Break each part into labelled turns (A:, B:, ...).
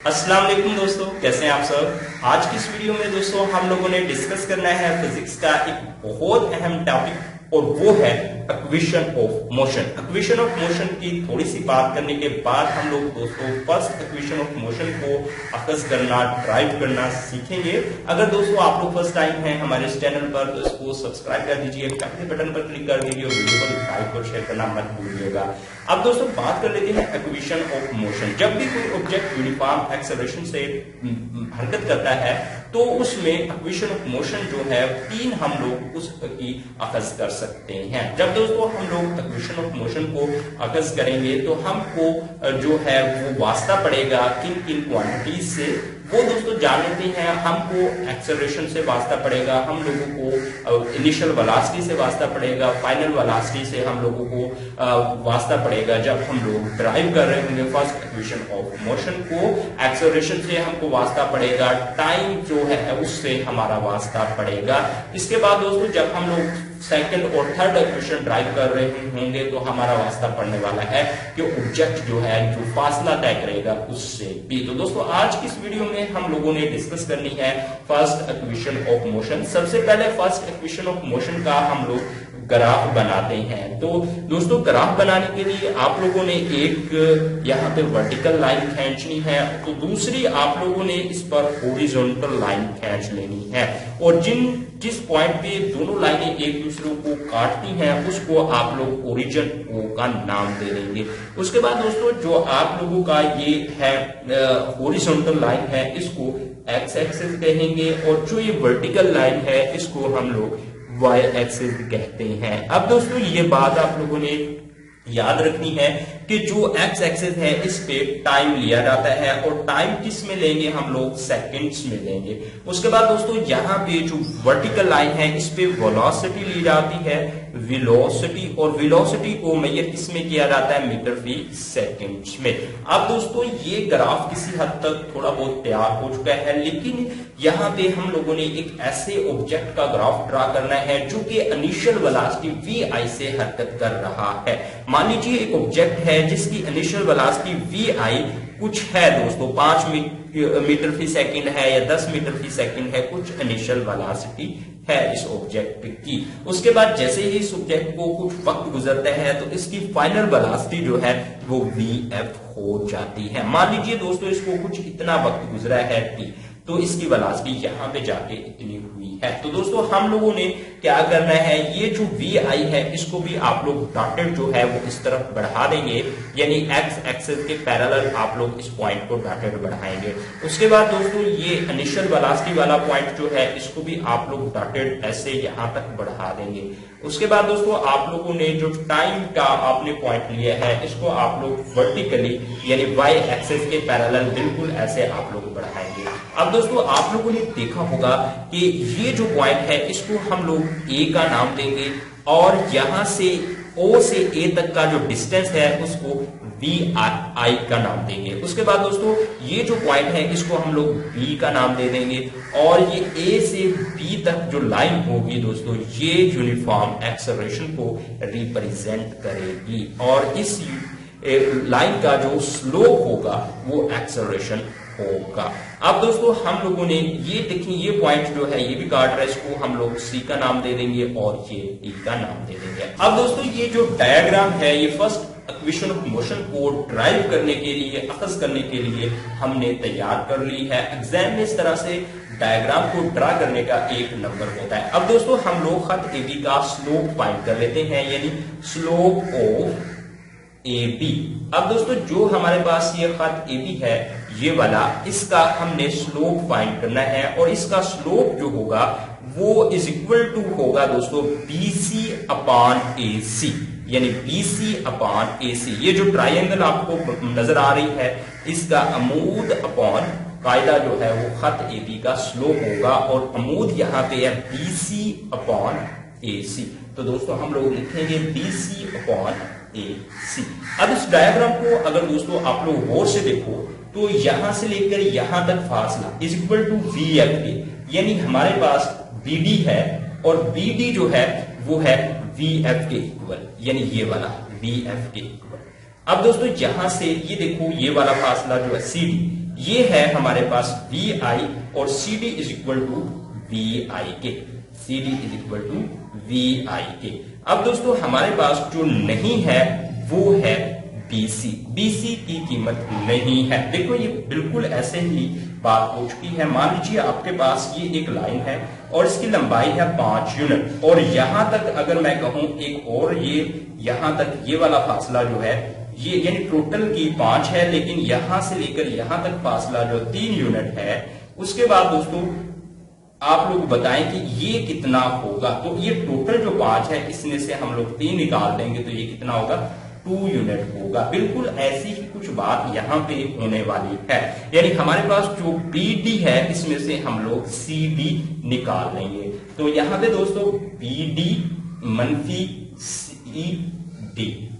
A: अस्सलाम वालेकुम दोस्तों, कैसे हैं आप सब। आज की इस वीडियो में दोस्तों हम लोगों ने डिस्कस करना है फिजिक्स का एक बहुत अहम टॉपिक और वो है equation of motion. Equation of motion की थोड़ी सी बात करने के बाद हम लोग दोस्तों फर्स्ट इक्वेशन ऑफ मोशन को अखज़ करना, ड्राइव करना सीखेंगे। अगर दोस्तों आप लोग फर्स्ट टाइम हैं हमारे इस चैनल पर तो इसको सब्सक्राइब कर दीजिए, घंटे बटन पर क्लिक कर दीजिए और वीडियो को लाइक और शेयर करना मत भूलिएगा। अब दोस्तों बात कर लेते हैं इक्वेशन ऑफ मोशन। जब भी कोई ऑब्जेक्ट यूनिफॉर्म एक्सेलरेशन से हरकत करता है तो उसमें इक्वेशन ऑफ मोशन जो है तीन हम लोग उसकी अखज़ कर सकते हैं। जब दोस्तों हम लोग इक्वेशन ऑफ मोशन को अखज़ करेंगे तो हमको जो है वो वास्ता पड़ेगा किन किन क्वांटिटीज से, वो दोस्तों जान लेते हैं। हमको एक्सेलरेशन से वास्ता पड़ेगा, हम लोगों को इनिशियल वेलोसिटी से वास्ता पड़ेगा, फाइनल वेलोसिटी से हम लोगों को वास्ता पड़ेगा। जब हम लोग ड्राइव कर रहे होंगे फर्स्ट इक्वेशन ऑफ मोशन को, एक्सेलरेशन से हमको वास्ता पड़ेगा, टाइम जो है उससे हमारा वास्ता पड़ेगा। इसके बाद दोस्तों जब हम लोग सेकंड और थर्ड इक्वेशन ड्राइव कर रहे होंगे तो हमारा वास्ता पड़ने वाला है कि ऑब्जेक्ट जो है जो फासला तय करेगा उससे भी। तो दोस्तों आज की इस वीडियो में हम लोगों ने डिस्कस करनी है फर्स्ट इक्वेशन ऑफ मोशन। सबसे पहले फर्स्ट इक्वेशन ऑफ मोशन का हम लोग ग्राफ बनाते हैं। तो दोस्तों ग्राफ बनाने के लिए आप लोगों ने एक यहाँ पे वर्टिकल लाइन खींचनी है, तो दूसरी आप लोगों ने इस पर हॉरिजॉन्टल लाइन खींच लेनी है और जिस पॉइंट पे दोनों लाइनें एक दूसरे को काटती हैं उसको आप लोग ओरिजिन का नाम दे देंगे। उसके बाद दोस्तों जो आप लोगों का ये है हॉरिजॉन्टल लाइन है इसको एक्स एक्सिस कहेंगे और जो ये वर्टिकल लाइन है इसको हम लोग वाई एक्सिस कहते हैं। अब दोस्तों ये बात आप लोगों ने याद रखनी है कि जो एक्स एक्सिस है इस पे टाइम लिया जाता है और टाइम किस में लेंगे हम लोग, सेकंड्स में लेंगे। उसके बाद दोस्तों यहाँ पे जो वर्टिकल लाइन है इस पे वेलोसिटी ली जाती है, वेलोसिटी, और वेलोसिटी को मेजर किस में किया जाता है, मीटर फी सेकंड्स में। अब दोस्तों ये ग्राफ किसी हद तक थोड़ा बहुत तैयार हो चुका है, लेकिन यहाँ पे हम लोगों ने एक ऐसे ऑब्जेक्ट का ग्राफ ड्रा करना है जो कि इनिशियल वेलोसिटी वी आई से हरकत कर रहा है। मान लीजिए एक ऑब्जेक्ट है जिसकी इनिशियल वेलोसिटी वी आई कुछ है दोस्तों 5 मीटर फी सेकंड है या 10 मीटर फी सेकंड है, कुछ इनिशियल वेलोसिटी है इस ऑब्जेक्ट की। उसके बाद जैसे ही इस ऑब्जेक्ट को कुछ वक्त गुजरता है तो इसकी फाइनल वेलोसिटी जो है वो वी एफ हो जाती है। मान लीजिए दोस्तों इसको कुछ इतना वक्त गुजरा है टी, तो इसकी वेलोसिटी यहाँ पे जाके इतनी हुई है। तो दोस्तों हम लोगों ने क्या करना है, ये जो वी आई है इसको भी आप लोग डॉटेड जो है वो इस तरफ बढ़ा देंगे, यानी एक्स एक्सिस के पैरेलल आप लोग इस पॉइंट को डॉटेड बढ़ाएंगे। उसके बाद दोस्तों ये इनिशियल वेलोसिटी वाला पॉइंट जो है इसको भी आप लोग डॉटेड ऐसे यहां तक बढ़ा देंगे। उसके बाद दोस्तों आप लोगों ने जो टाइम का आपने पॉइंट लिया है इसको आप लोग वर्टिकली यानी वाई एक्सिस के पैरेलल बिल्कुल ऐसे आप लोग बढ़ाएंगे। अब दोस्तों आप लोगों ने देखा होगा कि ये जो पॉइंट है इसको हम लोग ए का नाम देंगे और यहां से ओ से ए तक का जो डिस्टेंस है उसको वी आई का नाम देंगे। उसके बाद दोस्तों ये जो पॉइंट है इसको हम लोग बी का नाम दे देंगे और ये ए से बी तक जो लाइन होगी दोस्तों ये यूनिफॉर्म एक्सेलरेशन को रिप्रेजेंट करेगी और इस लाइन का जो स्लोप होगा वो एक्सेलरेशन होगा। अब दोस्तों हम लोगों ने ये देखिए ये पॉइंट जो है ये भी काट रहा है, इसको हम लोग सी का नाम दे देंगे और ये डी का नाम दे देंगे। अब दोस्तों ये जो डायग्राम है ये फर्स्ट इक्वेशन ऑफ मोशन को ड्राइव करने के लिए, अखज़ करने के लिए हमने तैयार कर ली है। एग्जाम में इस तरह से डायग्राम को ड्रा करने का एक नंबर होता है। अब दोस्तों हम लोग खत ए बी का स्लोप फाइंड कर लेते हैं, यानी स्लोप ऑफ ए बी। अब दोस्तों जो हमारे पास ये खत ए बी है ये वाला, इसका हमने स्लोप फाइंड करना है और इसका स्लोप जो होगा वो इज इक्वल टू होगा दोस्तों BC अपॉन AC, यानी BC अपॉन AC। ये जो ट्राइंगल आपको नजर आ रही है इसका अमूद अपॉन कायदा जो है वो खत AB का स्लोप होगा और अमूद यहाँ पे है BC अपॉन AC। तो दोस्तों हम लोग लिखेंगे BC अपॉन AC। अब इस डायग्राम को अगर दोस्तों आप लोग गौर से देखो तो यहां से लेकर यहां तक फासला इज इक्वल टू VF के, यानी हमारे पास BD है और BD जो है वो है VF के इक्वल, यानी ये वाला VF के इक्वल। अब दोस्तों यहां से ये देखो ये वाला फासला जो है CD, ये है हमारे पास वी आई और C D is equal to V I K, C D is equal to V I K. अब दोस्तों हमारे पास जो नहीं है वो है BC, BC की कीमत नहीं है। देखो ये बिल्कुल ऐसे ही बात हो चुकी है। मान लीजिए आपके पास ये एक लाइन है और इसकी लंबाई है 5 यूनिट और यहां तक अगर मैं कहूं एक और ये यहां तक ये वाला फासला जो है ये यानी टोटल की 5 है, लेकिन यहां से लेकर यहां तक फासला जो 3 यूनिट है। उसके बाद दोस्तों आप लोग बताएं कि ये कितना होगा। तो ये टोटल जो 5 है इसमें से हम लोग 3 निकाल देंगे तो ये कितना होगा, 2 यूनिट होगा। बिल्कुल ऐसी ही कुछ बात यहाँ पे होने वाली है, यानी हमारे पास जो BD है इसमें से हम लोग CD निकाल लेंगे। तो यहाँ पे दोस्तों BD मनफी CD,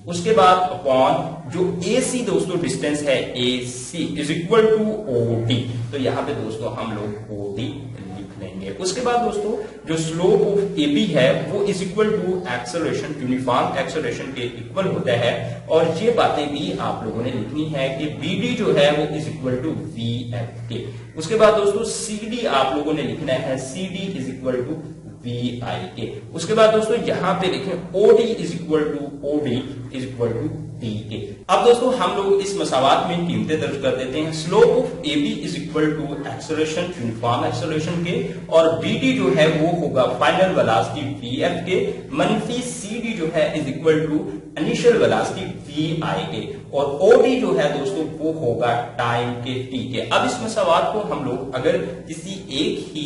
A: उसके बाद अपॉन जो AC दोस्तों डिस्टेंस है AC is equal to OD, तो यहाँ पे दोस्तों हम लोग OD लिख लेंगे। उसके बाद दोस्तों जो स्लोप ऑफ AB है वो is equal to acceleration, uniform acceleration के इक्वल होता है। और ये बातें भी आप लोगों ने लिखनी है कि BD जो है वो इज इक्वल टू VF के। उसके बाद दोस्तों CD आप लोगों ने लिखना है, CD is equal to VI के। उसके बाद दोस्तों यहां पे लिखें OD is equal to OD is equal to D के। अब दोस्तों हम लोग इस मसावात में कीमतें दर्ज कर देते हैं। Slope of AB is equal to acceleration, uniform acceleration के, और BD जो है वो होगा फाइनल वेलोसिटी VF के, मनफी CD जो है is equal to initial velocity VI के, और OD जो है दोस्तों वो होगा टाइम के T के। अब इस मसावात को हम लोग अगर किसी एक ही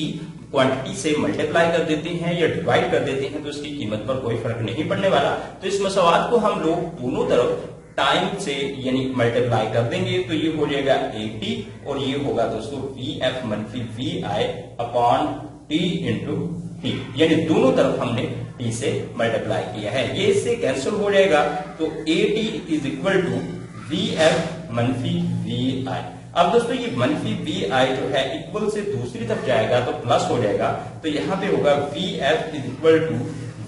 A: क्वांटिटी से मल्टीप्लाई कर देते हैं या डिवाइड कर देते हैं तो इसकी कीमत पर कोई फर्क नहीं पड़ने वाला। तो इस मसावात को हम लोग दोनों तरफ टाइम से यानी मल्टीप्लाई कर देंगे तो ये हो जाएगा 80 और ये होगा दोस्तों VF मनफी VI upon T into T, यानी दोनों तरफ हमने T से मल्टीप्लाई किया है। ये इससे कैंसिल हो जाएगा तो 80 इज इक्वल टू VF मनफी VI। अब दोस्तों ये मनफी VI जो है इक्वल से दूसरी तरफ जाएगा तो प्लस हो जाएगा, तो यहां पे होगा VF is equal to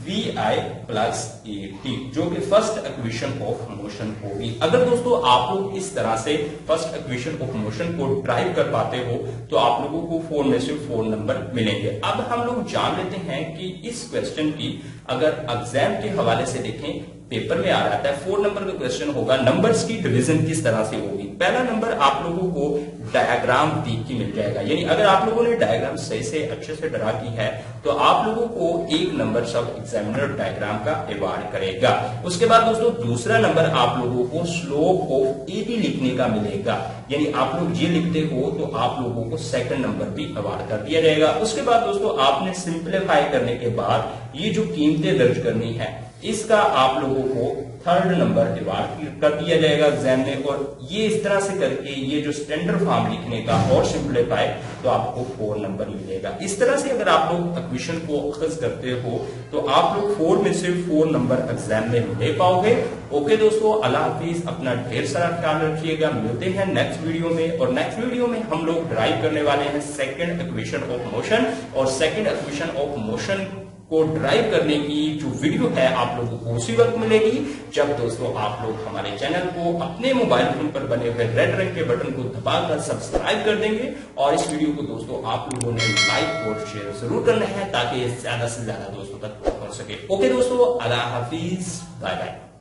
A: VI plus 80 जो कि फर्स्ट इक्वेशन ऑफ मोशन होगी। अगर दोस्तों आप लोग इस तरह से फर्स्ट इक्वेशन ऑफ मोशन को ड्राइव कर पाते हो तो आप लोगों को 4 में से 4 नंबर मिलेंगे। अब हम लोग जान लेते हैं कि इस क्वेश्चन की अगर एग्जाम के हवाले से देखें, पेपर में आ रहा है 4 नंबर का क्वेश्चन होगा, नंबर्स की डिवीजन किस तरह से होगी। पहला नंबर आप लोगों को डायग्राम देख के मिल जाएगा, यानी अगर आप लोगों ने डायग्राम सही से अच्छे से ड्रा की है तो आप लोगों को 1 नंबर सब एग्जामिनर डायग्राम का अवार्ड करेगा। उसके बाद दोस्तों दूसरा नंबर आप लोगों को स्लोप ऑफ AB लिखने का मिलेगा, यानी आप लोग ये लिखते हो तो आप लोगों को सेकंड नंबर भी अवार्ड कर दिया जाएगा। उसके बाद दोस्तों आपने सिंप्लीफाई करने के बाद ये जो कीमतें दर्ज करनी है इसका आप लोगों को 3rd नंबर अवार्ड कर दिया जाएगा एग्जाम में। और ये इस तरह से करके ये जो स्टैंडर्ड फॉर्म लिखने का और सिंप्लीफाई तो आपको 4 नंबर मिलेगा। इस तरह से अगर आप लोग इक्वेशन को अखज करते हो तो आप लोग 4 में से 4 नंबर एग्जाम में ले पाओगे। ओके दोस्तों, अल्लाह हाफिज, अपना ढेर सारा ख्याल रखिएगा। मिलते हैं नेक्स्ट वीडियो में, और नेक्स्ट वीडियो में हम लोग ड्राइव करने वाले हैं सेकंड इक्वेशन ऑफ मोशन, और सेकंड इक्वेशन ऑफ मोशन को ड्राइव करने की जो वीडियो है आप लोगों को उसी वक्त मिलेगी जब दोस्तों आप लोग हमारे चैनल को अपने मोबाइल फोन पर बने हुए रेड रंग के बटन को दबाकर सब्सक्राइब कर देंगे, और इस वीडियो को दोस्तों आप लोगों ने लाइक और शेयर जरूर करना है ताकि ज्यादा से ज्यादा दोस्तों तक पहुंच सके। ओके दोस्तों, अल्लाह हाफिज, बाय बाय।